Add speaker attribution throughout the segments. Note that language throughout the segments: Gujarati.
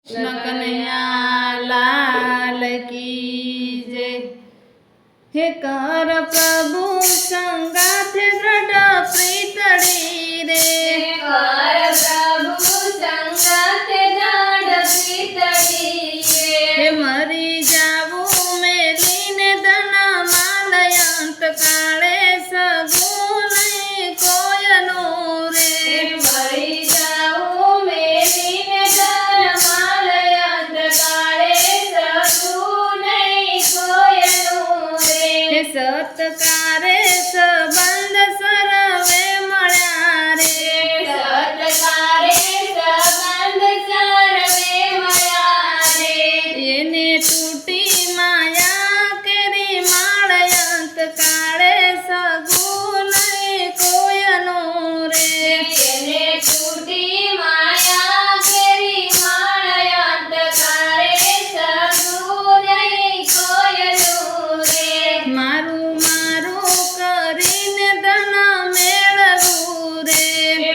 Speaker 1: કનૈયા લાલ કી જય। હે કર પ્રભુ સંગાથે દ્રઢ પ્રીતડી રે,
Speaker 2: કર પ્રભુ સંગાથે દ્રઢ પ્રીતડી રે।
Speaker 1: હે મરી જાવું મેલીને ધન માલયંત કાળે સગું નહીં કોયનું રે,
Speaker 2: મરી જાઉં મેલીને ધન માલયંત કાળે સગું નહીં કોયનું રે।
Speaker 1: હે સત્કારે સંબંધ સર્વે મળ્યા રે,
Speaker 2: સત્કારે સંબંધ સર્વે મળ્યા રે।
Speaker 1: એને તૂટી માયા કેરી માળયંત કાળે સગું નહીં કોયનું રે,
Speaker 2: એને તૂટી માયા કેરી માળયંત કાળે સગું નહીં કોયનું રે।
Speaker 1: મારું મારું કરીને ધન મેળવું રે,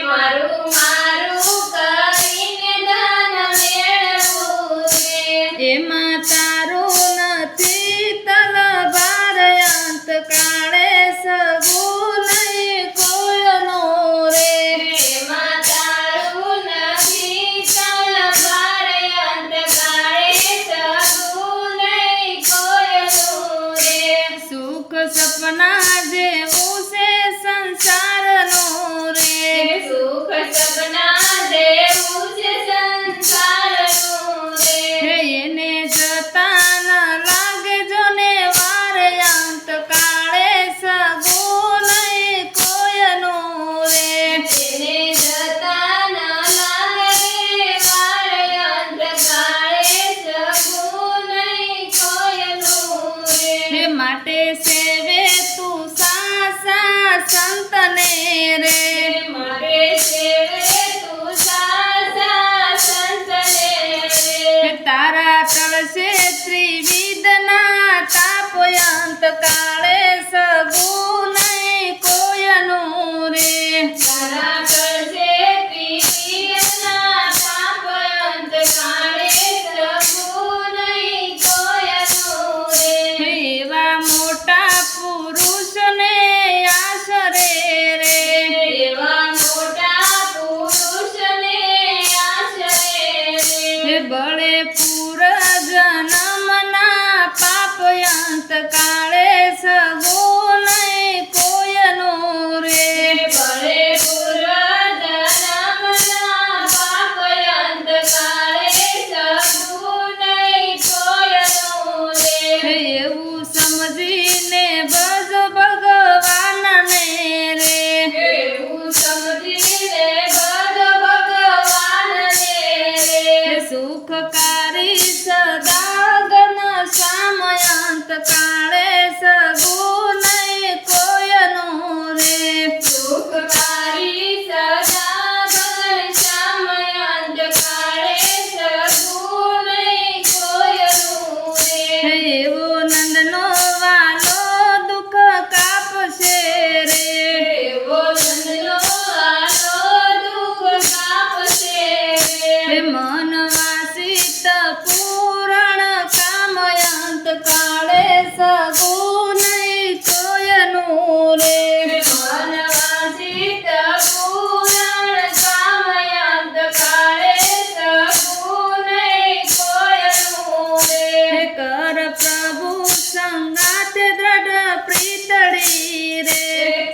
Speaker 2: મારું મારું કરીને ધન મેળવું રે।
Speaker 1: એમાં તારું નથી તલભારયંત કાળે સગું નહીં કોયનું રે,
Speaker 2: એમાં તારું નથી તલવારયંત કાળે સગું નહીં કોયનું રે।
Speaker 1: સુખ સપના જેવું છે સંસારનું રે,
Speaker 2: સુખ સપના જેવું છે સંસારનું રે।
Speaker 1: હે એને જતા ન લાગે જોને વારયંત કાળે સગું નહીં કોયનું રે,
Speaker 2: એને જતા ન લાગે વારયંત કાળે સગું નહીં કોયનું રે।
Speaker 1: હે માટે સેવે તું સાસા સંતને રે,
Speaker 2: મારે સેવે તું સાસા સંતને રે।
Speaker 1: હે તારા તળસે ત્રિવિધના તાપયંત કાળે સગું નહીં કોયનું રે,
Speaker 2: તારા કરશે ત્રિવિધના તાપયંત કાળે સગું નહીં કોયનું રે।
Speaker 1: હે એવા મોટા પુરુષને આશરે રે,
Speaker 2: એવા મોટા પુરુષને આશરે
Speaker 1: હે
Speaker 2: રે।
Speaker 1: બળે પૂર જન્મના પાપયંત કાળે સગું નહીં કોયનું રે,
Speaker 2: બળે પૂર્વ જન્મના પાપયંત કાળે સગું નહીં કોયનું રે।
Speaker 1: હે એવું સમજીને ભજ ભગવાનને રે,
Speaker 2: એવું સમજીને ભજ ભગવાનને રે।
Speaker 1: હે સુખકારી સદા ઘન સામયંત કાળે સગું નહીં કોયનું રે,
Speaker 2: સુખકારી સદા ઘનશ્યામયંત કાળે સગું નહીં કોયનું
Speaker 1: હે
Speaker 2: રે।
Speaker 1: એવો નંદનો વાલો દુઃખ કાપશે રે,
Speaker 2: એવો નંદનો વાલો દુઃખ કાપશે
Speaker 1: હે
Speaker 2: રે।
Speaker 1: મન વાસિત પૂરણ કામયંત કાળે સગું નહીં કોયનું રે,
Speaker 2: મનવાસિત પૂરણ કામયંત કાળે સગું નહીં કોયનું
Speaker 1: હે
Speaker 2: રે।
Speaker 1: કર પ્રભુ સંગાથે દ્રઢ પ્રીતડી રે,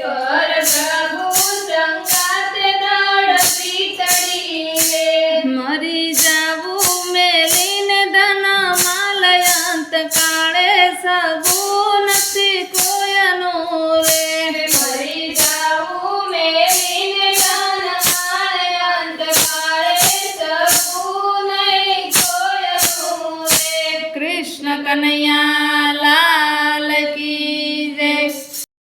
Speaker 2: કર પ્રભુ સંગાથે દ્રઢ પ્રીતડી રે।
Speaker 1: મરી જાવું મેલીને ધન માલયંત કાળે સગું